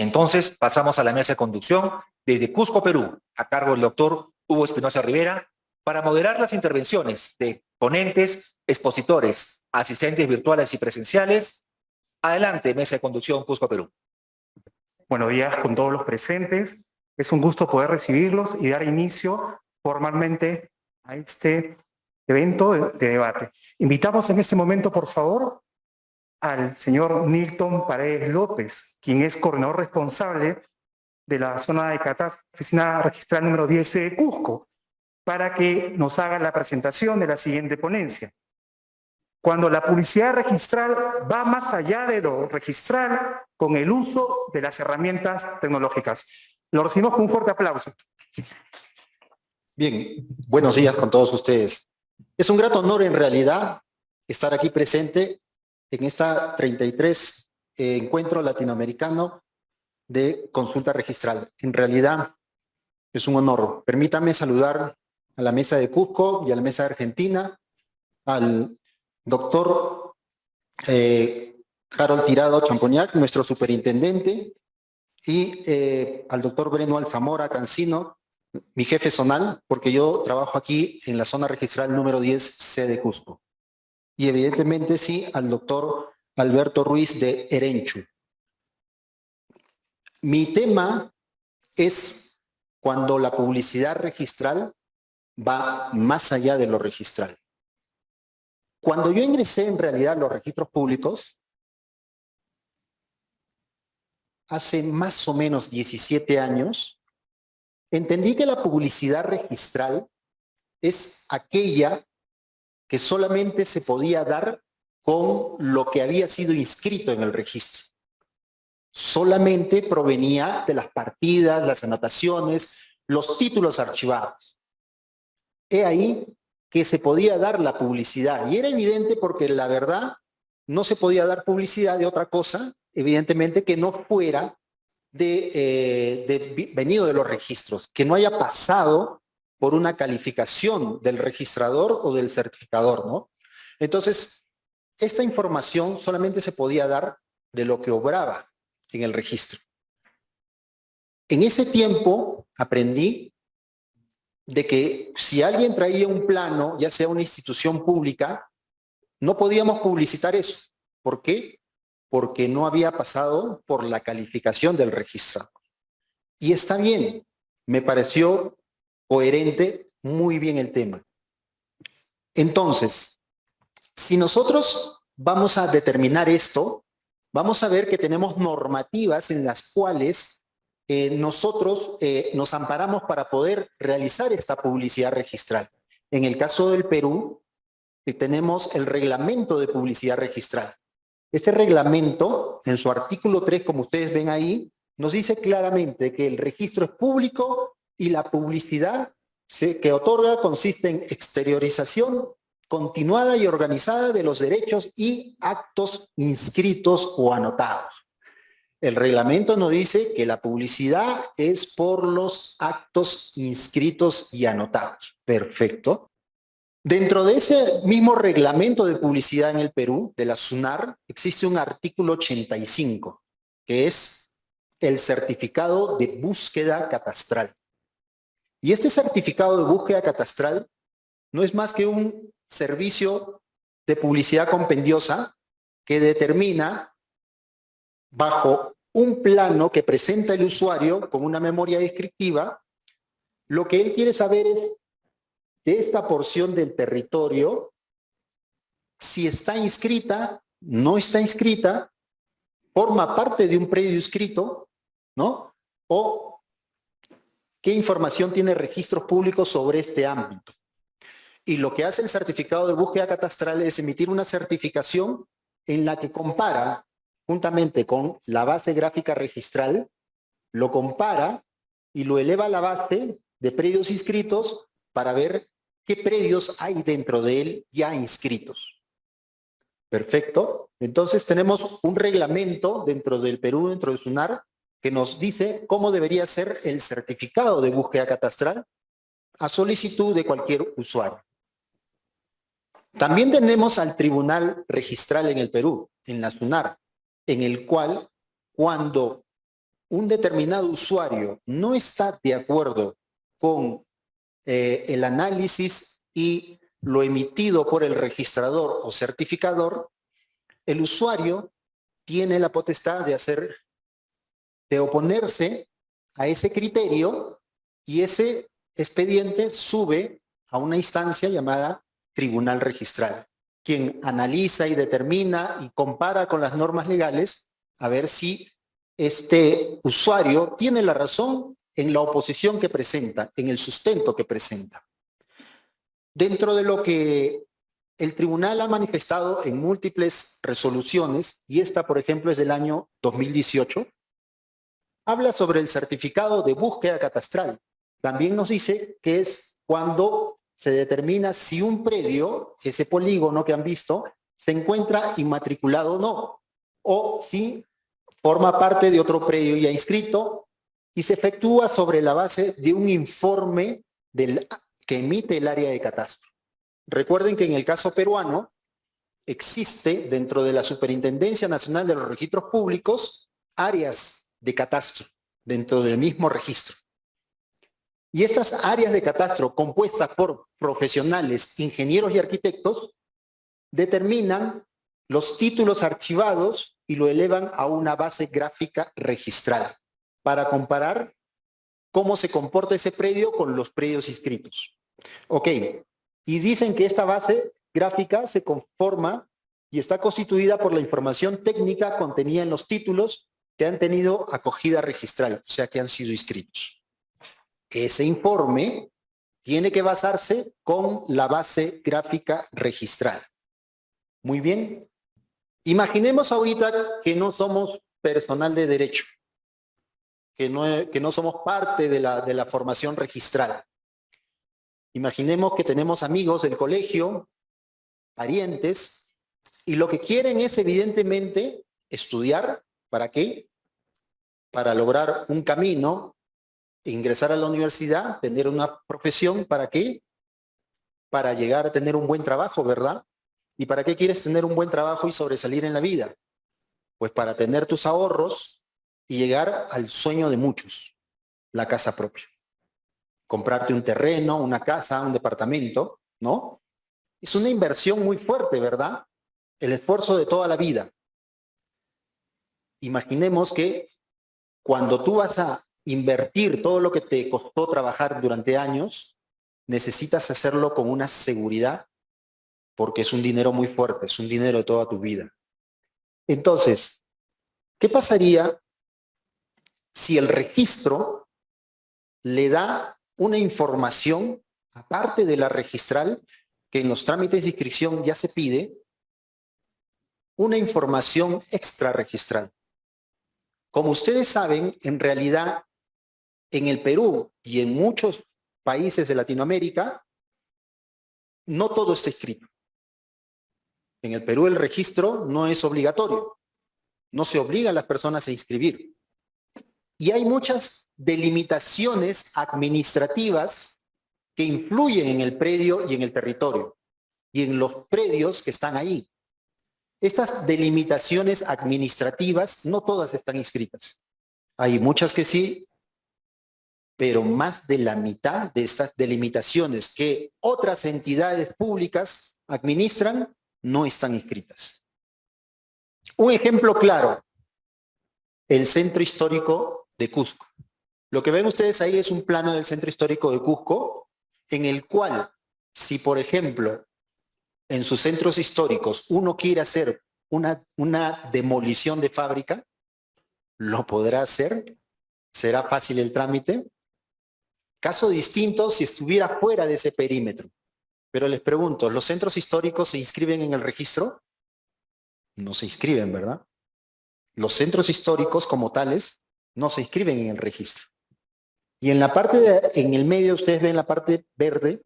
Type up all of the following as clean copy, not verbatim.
Entonces, pasamos a la mesa de conducción desde Cusco, Perú, a cargo del doctor Hugo Espinosa Rivera, para moderar las intervenciones de ponentes, expositores, asistentes virtuales y presenciales. Adelante, mesa de conducción Cusco, Perú. Buenos días con todos los presentes. Es un gusto poder recibirlos y dar inicio formalmente a este evento de debate. Invitamos en este momento, por favor, al señor Nilton Paredes López, quien es coordinador responsable de la zona de catástrofe, oficina registral número 10 de Cusco, para que nos haga la presentación de la siguiente ponencia. Cuando la publicidad registral va más allá de lo registral con el uso de las herramientas tecnológicas. Lo recibimos con un fuerte aplauso. Bien, buenos días con todos ustedes. Es un grato honor en realidad estar aquí presente en esta 33 encuentro latinoamericano de consulta registral. En realidad es un honor. Permítanme saludar a la mesa de Cusco y a la mesa de Argentina, al doctor Harold Tirado Champoniac, nuestro superintendente, y al doctor Breno Alzamora Cancino, mi jefe zonal, porque yo trabajo aquí en la zona registral número 10C de Cusco. Y evidentemente sí, al doctor Alberto Ruiz de Erenchu. Mi tema es cuando la publicidad registral va más allá de lo registral. Cuando yo ingresé en realidad a los registros públicos, hace más o menos 17 años, entendí que la publicidad registral es aquella que solamente se podía dar con lo que había sido inscrito en el registro. Solamente provenía de las partidas, las anotaciones, los títulos archivados. He ahí que se podía dar la publicidad. Y era evidente porque la verdad no se podía dar publicidad de otra cosa, evidentemente, que no fuera venido de los registros, que no haya pasado por una calificación del registrador o del certificador, ¿no? Entonces, esta información solamente se podía dar de lo que obraba en el registro. En ese tiempo aprendí de que si alguien traía un plano, ya sea una institución pública, no podíamos publicitar eso. ¿Por qué? Porque no había pasado por la calificación del registrador. Y está bien, me pareció coherente, muy bien el tema. Entonces, si nosotros vamos a determinar esto, vamos a ver que tenemos normativas en las cuales nosotros nos amparamos para poder realizar esta publicidad registral. En el caso del Perú, tenemos el reglamento de publicidad registral. Este reglamento, en su artículo 3, como ustedes ven ahí, nos dice claramente que el registro es público y la publicidad que otorga consiste en exteriorización continuada y organizada de los derechos y actos inscritos o anotados. El reglamento nos dice que la publicidad es por los actos inscritos y anotados. Perfecto. Dentro de ese mismo reglamento de publicidad en el Perú, de la SUNAR, existe un artículo 85, que es el certificado de búsqueda catastral. Y este certificado de búsqueda catastral no es más que un servicio de publicidad compendiosa que determina, bajo un plano que presenta el usuario con una memoria descriptiva, lo que él quiere saber es de esta porción del territorio, si está inscrita, no está inscrita, forma parte de un predio inscrito, ¿no? O qué información tiene registros públicos sobre este ámbito. Y lo que hace el certificado de búsqueda catastral es emitir una certificación en la que compara, juntamente con la base gráfica registral, lo compara y lo eleva a la base de predios inscritos para ver qué predios hay dentro de él ya inscritos. Perfecto. Entonces tenemos un reglamento dentro del Perú, dentro de SUNAR, que nos dice cómo debería ser el certificado de búsqueda catastral a solicitud de cualquier usuario. También tenemos al Tribunal Registral en el Perú, en la SUNAR, en el cual cuando un determinado usuario no está de acuerdo con el análisis y lo emitido por el registrador o certificador, el usuario tiene la potestad de oponerse a ese criterio y ese expediente sube a una instancia llamada tribunal registral, quien analiza y determina y compara con las normas legales a ver si este usuario tiene la razón en la oposición que presenta, en el sustento que presenta. Dentro de lo que el tribunal ha manifestado en múltiples resoluciones, y esta, por ejemplo, es del año 2018, habla sobre el certificado de búsqueda catastral. También nos dice que es cuando se determina si un predio, ese polígono que han visto, se encuentra inmatriculado o no, o si forma parte de otro predio ya inscrito y se efectúa sobre la base de un informe que emite el área de catastro. Recuerden que en el caso peruano existe dentro de la Superintendencia Nacional de los Registros Públicos áreas de catastro dentro del mismo registro. Y estas áreas de catastro compuestas por profesionales, ingenieros y arquitectos determinan los títulos archivados y lo elevan a una base gráfica registrada para comparar cómo se comporta ese predio con los predios inscritos. Ok, y dicen que esta base gráfica se conforma y está constituida por la información técnica contenida en los títulos que han tenido acogida registral, o sea, que han sido inscritos. Ese informe tiene que basarse con la base gráfica registral. Muy bien. Imaginemos ahorita que no somos personal de derecho, que no somos parte de la formación registrada. Imaginemos que tenemos amigos del colegio, parientes, y lo que quieren es evidentemente estudiar. ¿Para qué? Para lograr un camino, ingresar a la universidad, tener una profesión. ¿Para qué? Para llegar a tener un buen trabajo, ¿verdad? ¿Y para qué quieres tener un buen trabajo y sobresalir en la vida? Pues para tener tus ahorros y llegar al sueño de muchos, la casa propia. Comprarte un terreno, una casa, un departamento, ¿no? Es una inversión muy fuerte, ¿verdad? El esfuerzo de toda la vida. Imaginemos que cuando tú vas a invertir todo lo que te costó trabajar durante años, necesitas hacerlo con una seguridad, porque es un dinero muy fuerte, es un dinero de toda tu vida. Entonces, ¿qué pasaría si el registro le da una información, aparte de la registral, que en los trámites de inscripción ya se pide, una información extrarregistral? Como ustedes saben, en realidad, en el Perú y en muchos países de Latinoamérica, no todo está escrito. En el Perú el registro no es obligatorio. No se obliga a las personas a inscribir. Y hay muchas delimitaciones administrativas que influyen en el predio y en el territorio y en los predios que están ahí. Estas delimitaciones administrativas no todas están inscritas. Hay muchas que sí, pero más de la mitad de estas delimitaciones que otras entidades públicas administran no están inscritas. Un ejemplo claro, el Centro Histórico de Cusco. Lo que ven ustedes ahí es un plano del Centro Histórico de Cusco, en el cual, si por ejemplo, en sus centros históricos uno quiere hacer una demolición de fábrica, lo podrá hacer, será fácil el trámite. Caso distinto si estuviera fuera de ese perímetro. Pero les pregunto, ¿los centros históricos se inscriben en el registro? No se inscriben, ¿verdad? Los centros históricos como tales no se inscriben en el registro. Y en la parte en el medio, ustedes ven la parte verde,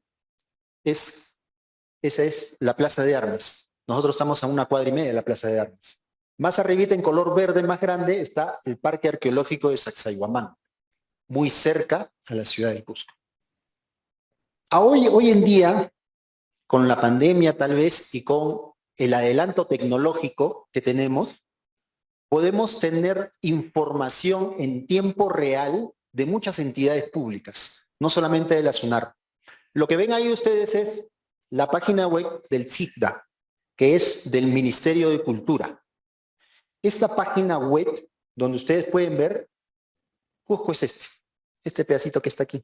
esa es la Plaza de Armas. Nosotros estamos a 1,5 cuadras de la Plaza de Armas. Más arribita, en color verde más grande, está el Parque Arqueológico de Sacsayhuamán, muy cerca a la ciudad de Cusco. Hoy en día, con la pandemia tal vez y con el adelanto tecnológico que tenemos, podemos tener información en tiempo real de muchas entidades públicas, no solamente de la SUNAR. Lo que ven ahí ustedes es la página web del CICDA, que es del Ministerio de Cultura. Esta página web, donde ustedes pueden ver, Cusco es este pedacito que está aquí,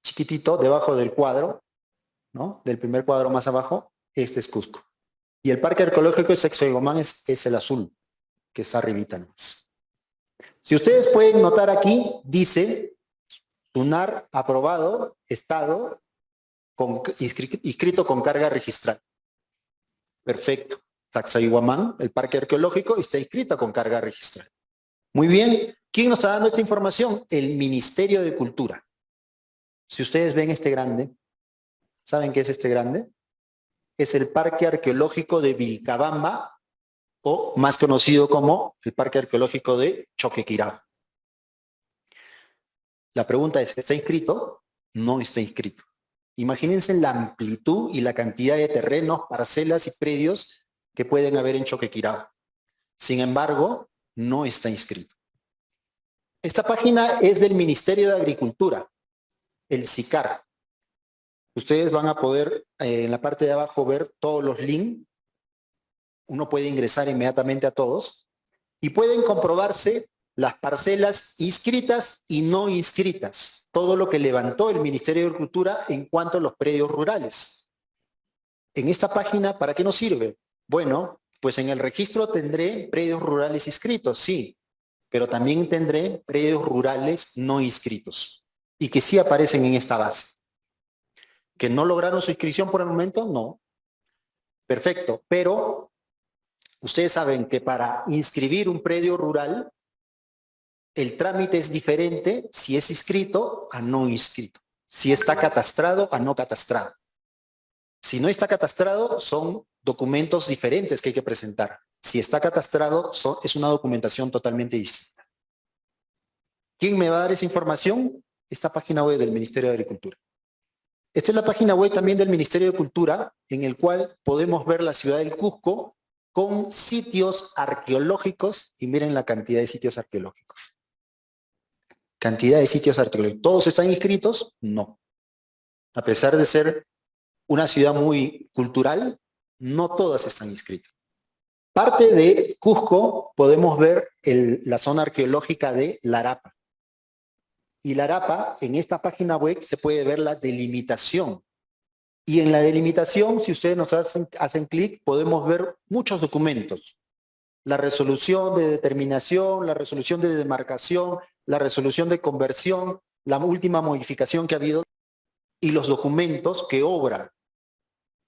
chiquitito, debajo del cuadro, ¿no? Del primer cuadro más abajo, este es Cusco. Y el Parque Arqueológico de Sacsayhuamán es el azul, que está arribita nomás. Si ustedes pueden notar aquí, dice SUNAR aprobado, estado, inscrito con carga registral. Perfecto. Sacsayhuamán, el Parque Arqueológico, está inscrito con carga registral. Muy bien. ¿Quién nos está dando esta información? El Ministerio de Cultura. Si ustedes ven este grande, ¿saben qué es este grande? Es el Parque Arqueológico de Vilcabamba, o más conocido como el Parque Arqueológico de Choquequirao. La pregunta es, ¿está inscrito? No está inscrito. Imagínense la amplitud y la cantidad de terrenos, parcelas y predios que pueden haber en Choquequirao. Sin embargo, no está inscrito. Esta página es del Ministerio de Agricultura, el SICAR. Ustedes van a poder en la parte de abajo ver todos los links. Uno puede ingresar inmediatamente a todos y pueden comprobarse las parcelas inscritas y no inscritas. Todo lo que levantó el Ministerio de Agricultura en cuanto a los predios rurales. En esta página, ¿para qué nos sirve? Bueno, pues en el registro tendré predios rurales inscritos, sí, pero también tendré predios rurales no inscritos y que sí aparecen en esta base. ¿Que no lograron su inscripción por el momento? No. Perfecto, pero ustedes saben que para inscribir un predio rural, el trámite es diferente si es inscrito a no inscrito, si está catastrado a no catastrado. Si no está catastrado, son documentos diferentes que hay que presentar. Si está catastrado, es una documentación totalmente distinta. ¿Quién me va a dar esa información? Esta página web del Ministerio de Agricultura. Esta es la página web también del Ministerio de Cultura, en el cual podemos ver la ciudad del Cusco con sitios arqueológicos, y miren la cantidad de sitios arqueológicos. Cantidad de sitios arqueológicos. ¿Todos están inscritos? No. A pesar de ser una ciudad muy cultural, no todas están inscritas. Parte de Cusco podemos ver la zona arqueológica de Larapa. Y Larapa, en esta página web se puede ver la delimitación. Y en la delimitación, si ustedes nos hacen clic, podemos ver muchos documentos. La resolución de determinación, la resolución de demarcación, la resolución de conversión, la última modificación que ha habido y los documentos que obran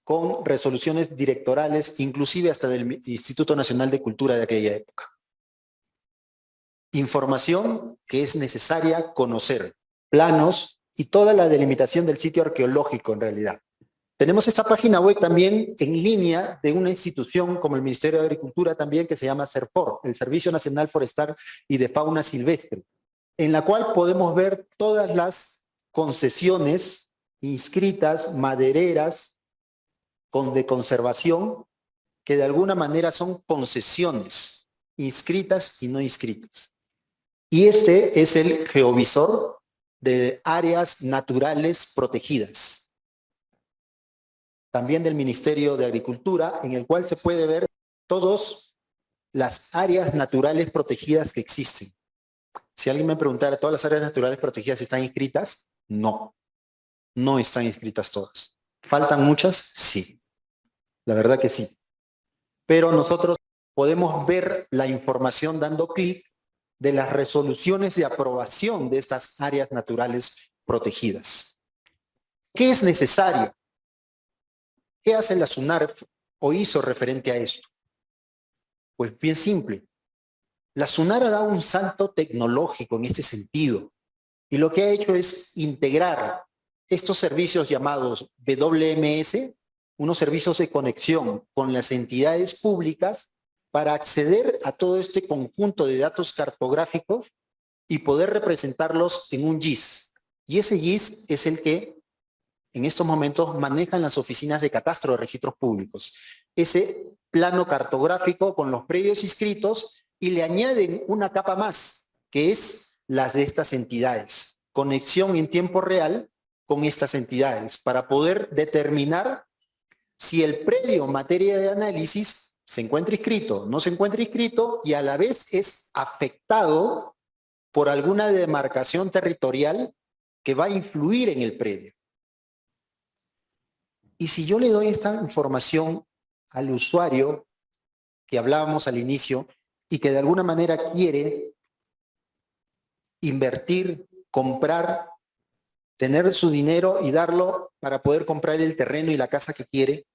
con resoluciones directorales, inclusive hasta del Instituto Nacional de Cultura de aquella época. Información que es necesaria conocer, planos y toda la delimitación del sitio arqueológico en realidad. Tenemos esta página web también en línea de una institución como el Ministerio de Agricultura también que se llama SERFOR, el Servicio Nacional Forestal y de Fauna Silvestre, en la cual podemos ver todas las concesiones inscritas, madereras, de conservación, que de alguna manera son concesiones, inscritas y no inscritas. Y este es el geovisor de áreas naturales protegidas. También del Ministerio de Agricultura, en el cual se puede ver todas las áreas naturales protegidas que existen. Si alguien me preguntara, ¿todas las áreas naturales protegidas están inscritas? No, no están inscritas todas. ¿Faltan muchas? Sí. La verdad que sí. Pero nosotros podemos ver la información dando clic de las resoluciones de aprobación de estas áreas naturales protegidas. ¿Qué es necesario? ¿Qué hace la SUNAR o hizo referente a esto? Pues bien simple. La SUNAR ha dado un salto tecnológico en este sentido y lo que ha hecho es integrar estos servicios llamados WMS, unos servicios de conexión con las entidades públicas para acceder a todo este conjunto de datos cartográficos y poder representarlos en un GIS. Y ese GIS es el que en estos momentos manejan las oficinas de catastro de registros públicos. Ese plano cartográfico con los predios inscritos y le añaden una capa más, que es las de estas entidades. Conexión en tiempo real con estas entidades para poder determinar si el predio en materia de análisis se encuentra inscrito, no se encuentra inscrito y a la vez es afectado por alguna demarcación territorial que va a influir en el predio. Y si yo le doy esta información al usuario que hablábamos al inicio y que de alguna manera quiere invertir, comprar, tener su dinero y darlo para poder comprar el terreno y la casa que quiere,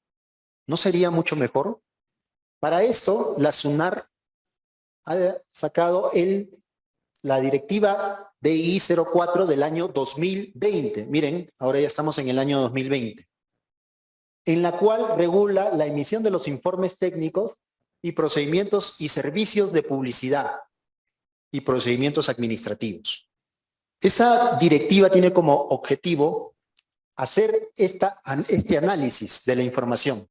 ¿no sería mucho mejor? Para esto, la SUNAR ha sacado la directiva DI 04 del año 2020. Miren, ahora ya estamos en el año 2020. En la cual regula la emisión de los informes técnicos y procedimientos y servicios de publicidad y procedimientos administrativos. Esa directiva tiene como objetivo hacer este análisis de la información.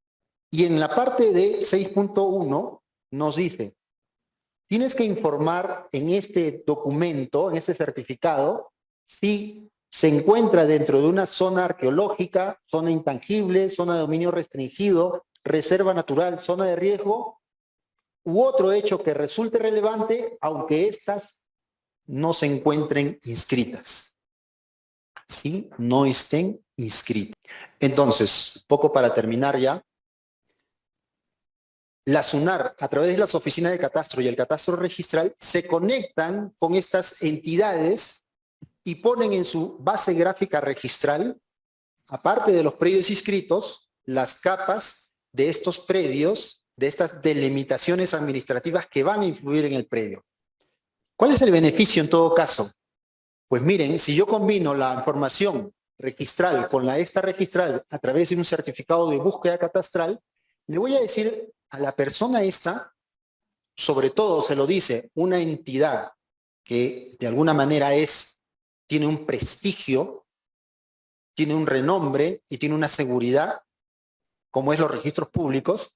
Y en la parte de 6.1 nos dice, tienes que informar en este documento, en este certificado, si se encuentra dentro de una zona arqueológica, zona intangible, zona de dominio restringido, reserva natural, zona de riesgo, u otro hecho que resulte relevante, aunque estas no se encuentren inscritas. Así no estén inscritas. Entonces, poco para terminar ya. La SUNAR, a través de las oficinas de catastro y el catastro registral, se conectan con estas entidades y ponen en su base gráfica registral, aparte de los predios inscritos, las capas de estos predios, de estas delimitaciones administrativas que van a influir en el predio. ¿Cuál es el beneficio en todo caso? Pues miren, si yo combino la información registral con la extrarregistral a través de un certificado de búsqueda catastral, le voy a decir a la persona esta, sobre todo se lo dice una entidad que de alguna manera tiene un prestigio, tiene un renombre y tiene una seguridad, como es los registros públicos,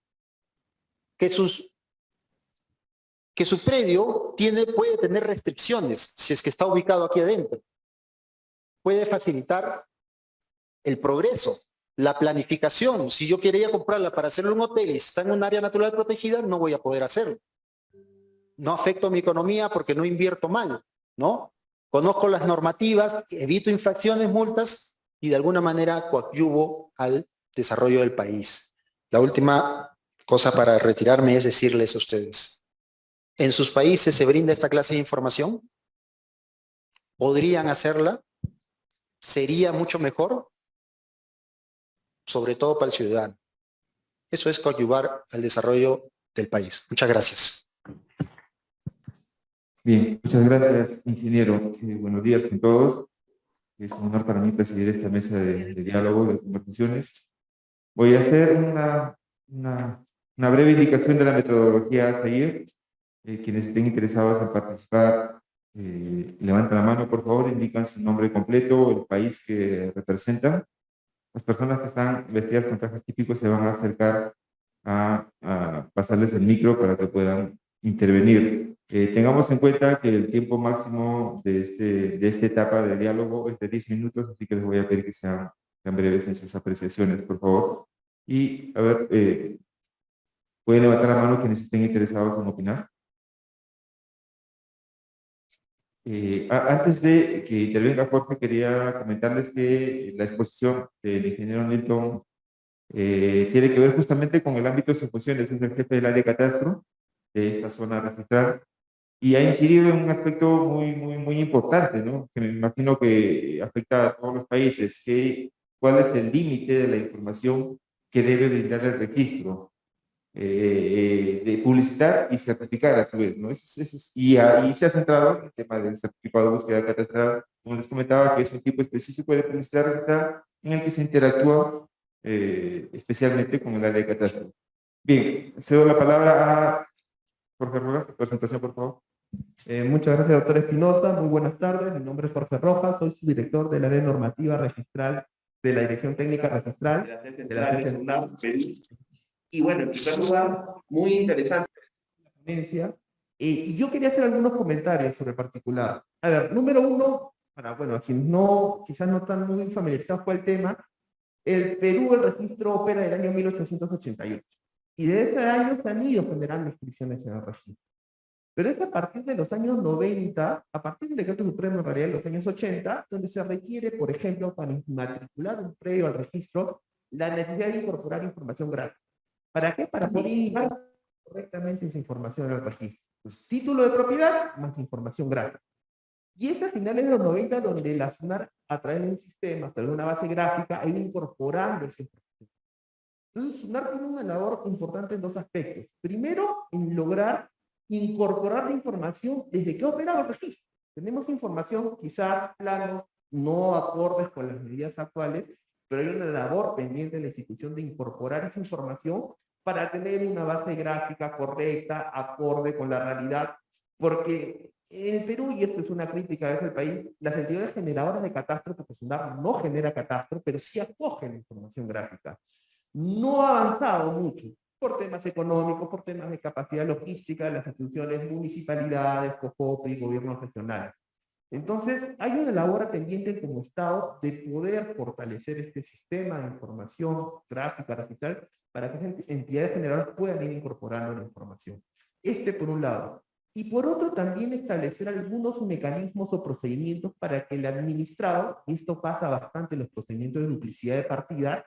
que su predio puede tener restricciones si es que está ubicado aquí adentro. Puede facilitar el progreso, la planificación. Si yo quería comprarla para hacerle un hotel y está en un área natural protegida, no voy a poder hacerlo. No afecto mi economía porque no invierto mal, ¿no? Conozco las normativas, evito infracciones, multas y de alguna manera coadyuvo al desarrollo del país. La última cosa para retirarme es decirles a ustedes, ¿en sus países se brinda esta clase de información? ¿Podrían hacerla? ¿Sería mucho mejor? Sobre todo para el ciudadano. Eso es coadyuvar al desarrollo del país. Muchas gracias. Bien, muchas gracias, ingeniero. Buenos días con todos. Es un honor para mí presidir esta mesa de diálogo, de conversaciones. Voy a hacer una breve indicación de la metodología a seguir. Quienes estén interesados en participar, levanten la mano, por favor, indican su nombre completo, el país que representan. Las personas que están vestidas con trajes típicos se van a acercar a pasarles el micro para que puedan intervenir. Tengamos en cuenta que el tiempo máximo de esta etapa de diálogo es de 10 minutos, así que les voy a pedir que sean breves en sus apreciaciones, por favor. Y, a ver, ¿pueden levantar la mano quienes estén interesados en opinar? Antes de que intervenga Jorge, quería comentarles que la exposición del ingeniero Nilton tiene que ver justamente con el ámbito de sus funciones. Es el jefe del área de catastro de esta zona registral y ha incidido en un aspecto muy importante, ¿no? Que me imagino que afecta a todos los países, cuál es el límite de la información que debe brindar el registro. De publicitar y certificar a su vez, ¿no? Y ahí se ha centrado en el tema del certificado de búsqueda catastral, como les comentaba, que es un tipo específico de publicidad registral en el que se interactúa especialmente con el área de catastro. Bien, cedo la palabra a Jorge Rojas, presentación, por favor. Muchas gracias, doctor Espinosa. Muy buenas tardes. Mi nombre es Jorge Rojas, soy subdirector del área normativa registral de la Dirección Técnica Registral de la Agencia SUNAR Perú. Y bueno, en primer lugar, muy interesante la ponencia Y yo quería hacer algunos comentarios sobre el particular. A ver, número uno, para, bueno, a quienes no, quizás no están muy familiarizados con el tema, el Perú, el registro opera del año 1888. Y desde ese año se han ido generando inscripciones en el registro. Pero es a partir de los años 90, a partir del decreto supremo en realidad de los años 80, donde se requiere, por ejemplo, para matricular un predio al registro, la necesidad de incorporar información gráfica. ¿Para qué? Para poder incorporar correctamente esa información al registro. Pues, título de propiedad más información gráfica. Y es a finales de los 90 donde la SUNAR, a través de un sistema, a través de una base gráfica, ha ido incorporando esa información. Entonces, SUNAR tiene una labor importante en dos aspectos. Primero, en lograr incorporar la información desde que ha operado el registro. Tenemos información quizás plano, no acordes con las medidas actuales, pero hay una labor pendiente de la institución de incorporar esa información para tener una base gráfica correcta, acorde con la realidad, porque en el Perú, y esto es una crítica a veces del país, las entidades generadoras de catastro, porque SUNAR no genera catastro, pero sí acogen la información gráfica. No ha avanzado mucho por temas económicos, por temas de capacidad logística de las instituciones, municipalidades, COFOPRI, gobiernos regionales. Entonces, hay una labor pendiente como Estado de poder fortalecer este sistema de información gráfica, registral, para que esas entidades generadoras puedan ir incorporando la información. Por un lado. Y por otro, también establecer algunos mecanismos o procedimientos para que el administrado, y esto pasa bastante en los procedimientos de duplicidad de partida,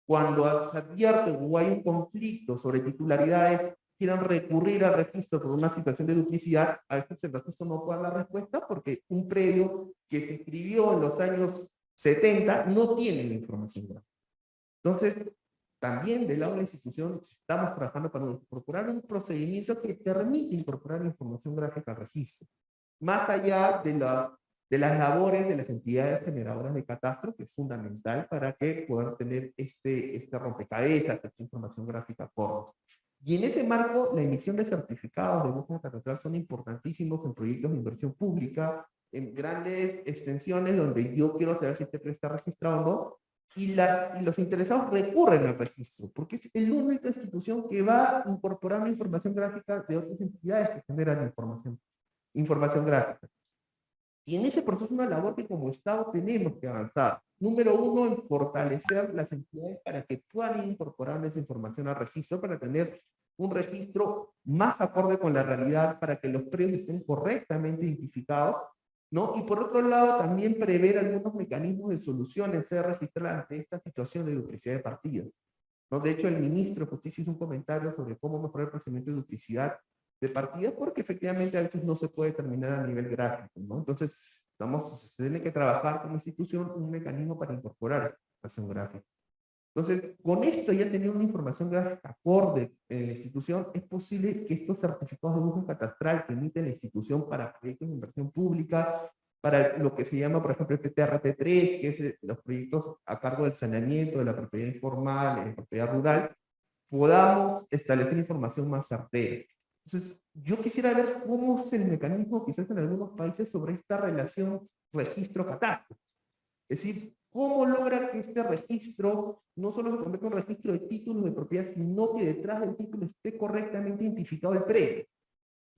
cuando se advierte o hay un conflicto sobre titularidades, quieran recurrir al registro por una situación de duplicidad, a veces el registro no puede dar respuesta porque un predio que se escribió en los años 70 no tiene la información gráfica. Entonces, también del lado de la institución estamos trabajando para incorporar un procedimiento que permite incorporar información gráfica al registro, más allá de las labores de las entidades generadoras de catastro, que es fundamental para que puedan tener este rompecabezas, esta información gráfica por. Y en ese marco, la emisión de certificados de búsqueda catastral son importantísimos en proyectos de inversión pública, en grandes extensiones donde yo quiero saber si este predio está registrado o no, y los interesados recurren al registro, porque es la única institución que va incorporando información gráfica de otras entidades que generan información gráfica. Y en ese proceso es una labor que como Estado tenemos que avanzar. Número uno, en fortalecer las entidades para que puedan incorporar esa información al registro, para tener un registro más acorde con la realidad, para que los predios estén correctamente identificados, ¿no? Y por otro lado, también prever algunos mecanismos de solución en sede registral ante esta situación de duplicidad de partidas, ¿no? De hecho, el ministro de Justicia hizo un comentario sobre cómo mejorar el procedimiento de duplicidad de partidas, porque efectivamente a veces no se puede determinar a nivel gráfico, ¿no? Entonces, se tiene que trabajar como institución un mecanismo para incorporar información gráfica. Entonces, con esto ya tener una información gráfica acorde en la institución, es posible que estos certificados de búsqueda catastral que emite la institución para proyectos de inversión pública, para lo que se llama, por ejemplo, el TRT3, que es los proyectos a cargo del saneamiento de la propiedad informal, en propiedad rural, podamos establecer información más certera. Entonces, yo quisiera ver cómo es el mecanismo, quizás en algunos países, sobre esta relación registro-catastro. Es decir, cómo logra que este registro no solo se convierta en un registro de títulos de propiedad, sino que detrás del título esté correctamente identificado el predio,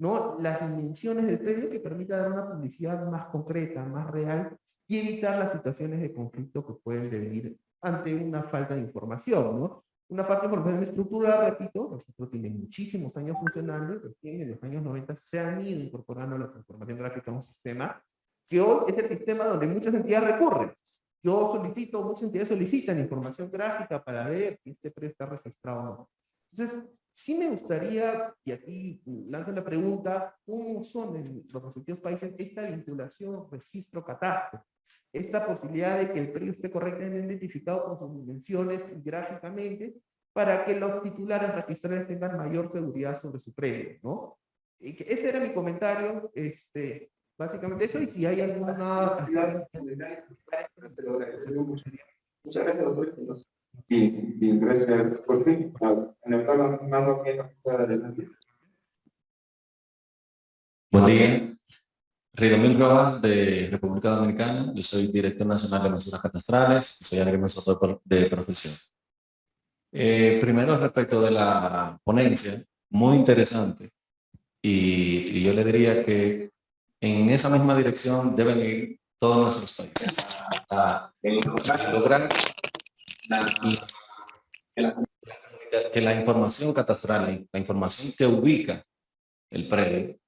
¿no? Las dimensiones del predio que permita dar una publicidad más concreta, más real, y evitar las situaciones de conflicto que pueden devenir ante una falta de información, ¿no? Una falta de información estructurada, repito, el registro tiene muchísimos años funcionando, y recién en los años 90 se han ido incorporando la información gráfica a un sistema que hoy es el sistema donde muchas entidades recurren. Yo solicito, muchas entidades solicitan información gráfica para ver si este predio está registrado o no. Entonces, sí me gustaría, y aquí lanzo la pregunta, ¿cómo son en los respectivos países esta vinculación registro-catastro? Esta posibilidad de que el predio esté correctamente identificado con sus dimensiones y gráficamente, para que los titulares registrales tengan mayor seguridad sobre su predio, ¿no? Y que ese era mi comentario, básicamente eso, y si hay alguna... Muchas gracias, doctor. Bien, gracias. Por fin, en el programa más o menos adelante. Buen día. Ridomil Rojas, de República Dominicana. Yo soy director nacional de mesuras catastrales y soy agrimensor de profesión. Primero, respecto de la ponencia, muy interesante. y yo le diría que en esa misma dirección deben ir todos nuestros países a lograr que la información catastral, la información que ubica el predio,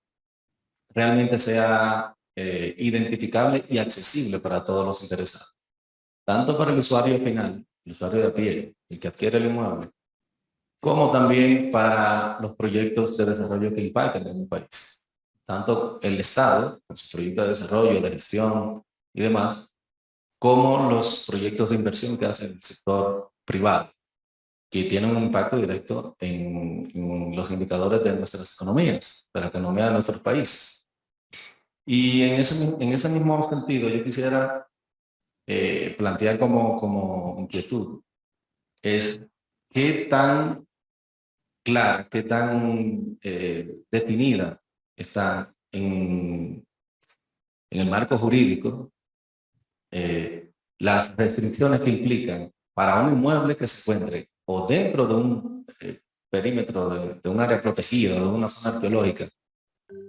realmente sea identificable y accesible para todos los interesados, tanto para el usuario final, el usuario de a pie, el que adquiere el inmueble, como también para los proyectos de desarrollo que impactan en un país. Tanto el Estado, con su proyecto de desarrollo, de gestión y demás, como los proyectos de inversión que hace el sector privado, que tienen un impacto directo en los indicadores de nuestras economías, de la economía de nuestros países. Y en ese mismo sentido, yo quisiera plantear como inquietud, es qué tan clara, qué tan definida está en el marco jurídico las restricciones que implican para un inmueble que se encuentre o dentro de un perímetro de un área protegida, de una zona arqueológica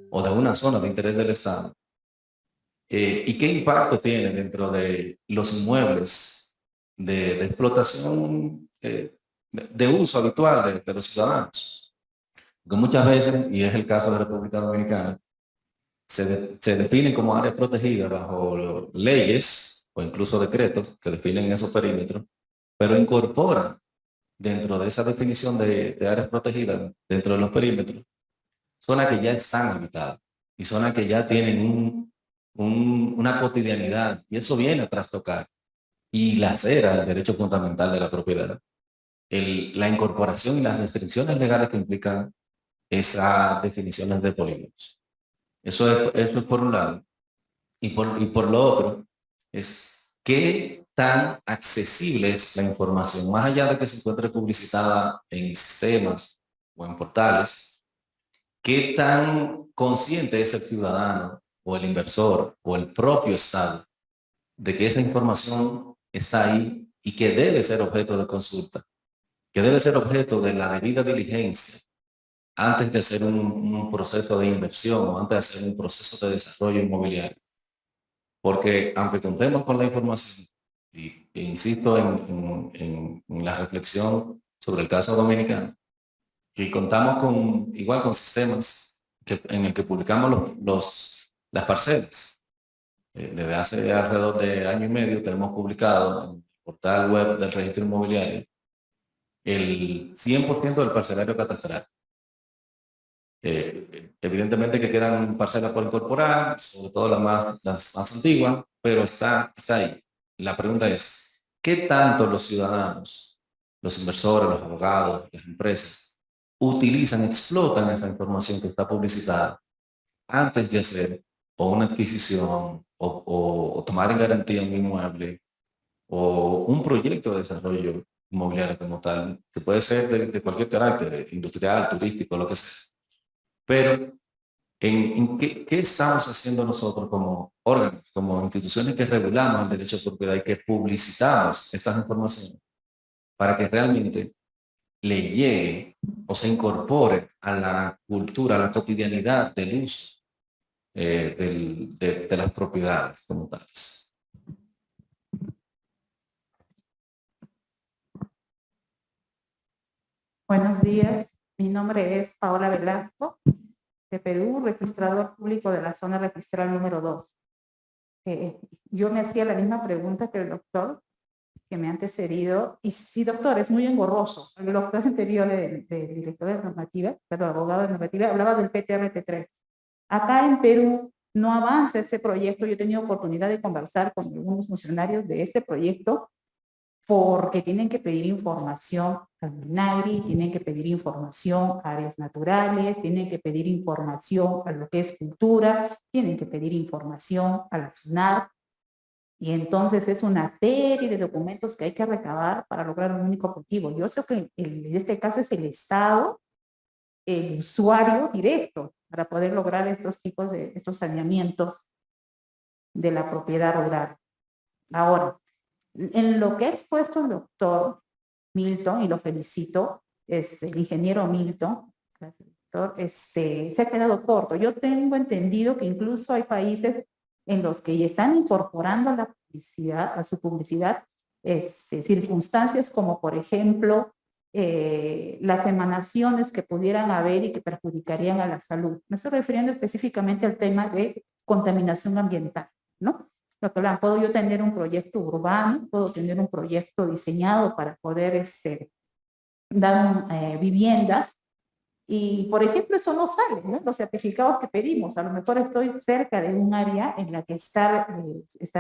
o de una zona de interés del Estado, y qué impacto tiene dentro de los inmuebles de explotación de uso habitual de los ciudadanos. Porque muchas veces, y es el caso de la República Dominicana, se definen como áreas protegidas bajo leyes o incluso decretos que definen esos perímetros, pero incorporan dentro de esa definición de áreas protegidas, dentro de los perímetros, zonas que ya están habitadas y zonas que ya tienen una cotidianidad, y eso viene a trastocar y lacera el derecho fundamental de la propiedad. La incorporación y las restricciones legales que implican esas definiciones de polígonos. Eso es por un lado. Y por lo otro, es qué tan accesible es la información, más allá de que se encuentre publicitada en sistemas o en portales, qué tan consciente es el ciudadano o el inversor o el propio Estado de que esa información está ahí y que debe ser objeto de consulta, que debe ser objeto de la debida diligencia antes de hacer un proceso de inversión o antes de hacer un proceso de desarrollo inmobiliario. Porque aunque contemos con la información, e insisto en la reflexión sobre el caso dominicano, que contamos igual con sistemas en el que publicamos las parcelas. Desde hace alrededor de año y medio tenemos publicado en el portal web del registro inmobiliario el 100% del parcelario catastral. Evidentemente que quedan parcelas por incorporar, sobre todo las más antiguas, pero está ahí. La pregunta es, ¿qué tanto los ciudadanos, los inversores, los abogados, las empresas, utilizan, explotan esa información que está publicitada antes de hacer o una adquisición o tomar en garantía un inmueble o un proyecto de desarrollo inmobiliario como tal, que puede ser de cualquier carácter, industrial, turístico, lo que sea? Pero, ¿en qué estamos haciendo nosotros como órganos, como instituciones que regulamos el derecho de propiedad y que publicitamos estas informaciones para que realmente le llegue o se incorpore a la cultura, a la cotidianidad del uso de las propiedades como tales? Buenos días, mi nombre es Paola Velasco, de Perú, registrador público de la zona registral número 2. Yo me hacía la misma pregunta que el doctor que me ha antecedido, y sí, doctor, es muy engorroso. El doctor anterior del director de normativa, perdón, abogado de normativa, hablaba del PTRT3. Acá en Perú no avanza ese proyecto. Yo he tenido oportunidad de conversar con algunos funcionarios de este proyecto porque tienen que pedir información al MINAGRI, tienen que pedir información a áreas naturales, tienen que pedir información a lo que es cultura, tienen que pedir información a la SUNAT, y entonces es una serie de documentos que hay que recabar para lograr un único objetivo. Yo sé que en este caso es el Estado, el usuario directo, para poder lograr estos saneamientos de la propiedad rural. Ahora, en lo que ha expuesto el doctor Milton, y lo felicito, es el ingeniero Milton, doctor, se ha quedado corto. Yo tengo entendido que incluso hay países en los que ya están incorporando a la publicidad, a su publicidad, circunstancias como, por ejemplo, las emanaciones que pudieran haber y que perjudicarían a la salud. Me estoy refiriendo específicamente al tema de contaminación ambiental, ¿no? Puedo yo tener un proyecto urbano, puedo tener un proyecto diseñado para poder dar viviendas y, por ejemplo, eso no sale, ¿no? Los certificados que pedimos, a lo mejor estoy cerca de un área en la que está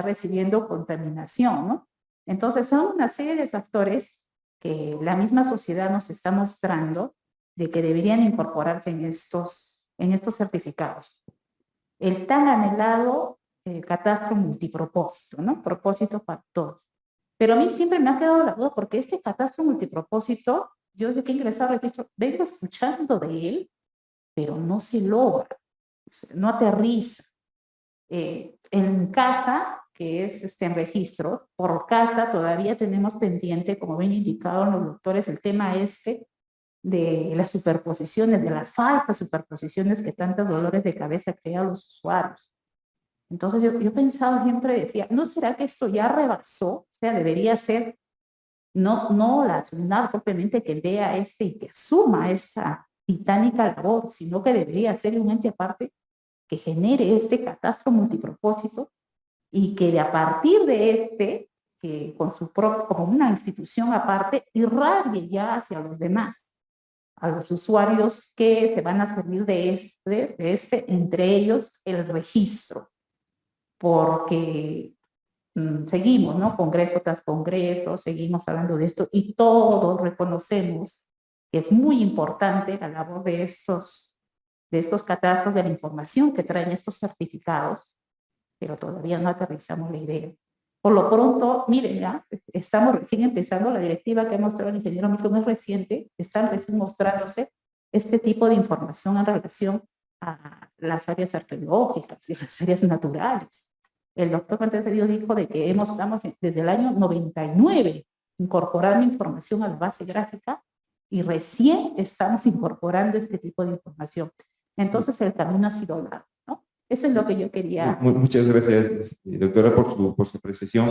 recibiendo contaminación, ¿no? Entonces, son una serie de factores que la misma sociedad nos está mostrando de que deberían incorporarse en estos certificados. El tan anhelado catastro multipropósito, ¿no? Propósito para todos. Pero a mí siempre me ha quedado la duda porque este catastro multipropósito, yo desde que ingresé al registro, vengo escuchando de él, pero no se logra, no aterriza. En casa, que es en registros, por casa todavía tenemos pendiente, como ven indicado los doctores, el tema de las superposiciones, de las falsas superposiciones que tantos dolores de cabeza crean los usuarios. Entonces yo pensaba, siempre decía, ¿no será que esto ya rebasó? O sea, debería ser no la SUNAT propiamente que vea y que asuma esa titánica labor, sino que debería ser un ente aparte que genere este catastro multipropósito y que a partir de que con su propio, como una institución aparte, irradie ya hacia los demás, a los usuarios que se van a servir de entre ellos el registro, porque seguimos, ¿no? Congreso tras congreso, seguimos hablando de esto y todos reconocemos que es muy importante la labor de estos catastros, de la información que traen estos certificados, pero todavía no aterrizamos la idea. Por lo pronto, miren, ya estamos recién empezando, la directiva que ha mostrado el ingeniero Milton es reciente, están recién mostrándose este tipo de información en relación a las áreas arqueológicas y las áreas naturales. El doctor Fuentes de Dios dijo de que estamos desde el año 99 incorporando información a la base gráfica y recién estamos incorporando este tipo de información. Entonces el camino ha sido largo, ¿no? Eso es lo que yo quería. Muchas gracias, doctora, por su apreciación.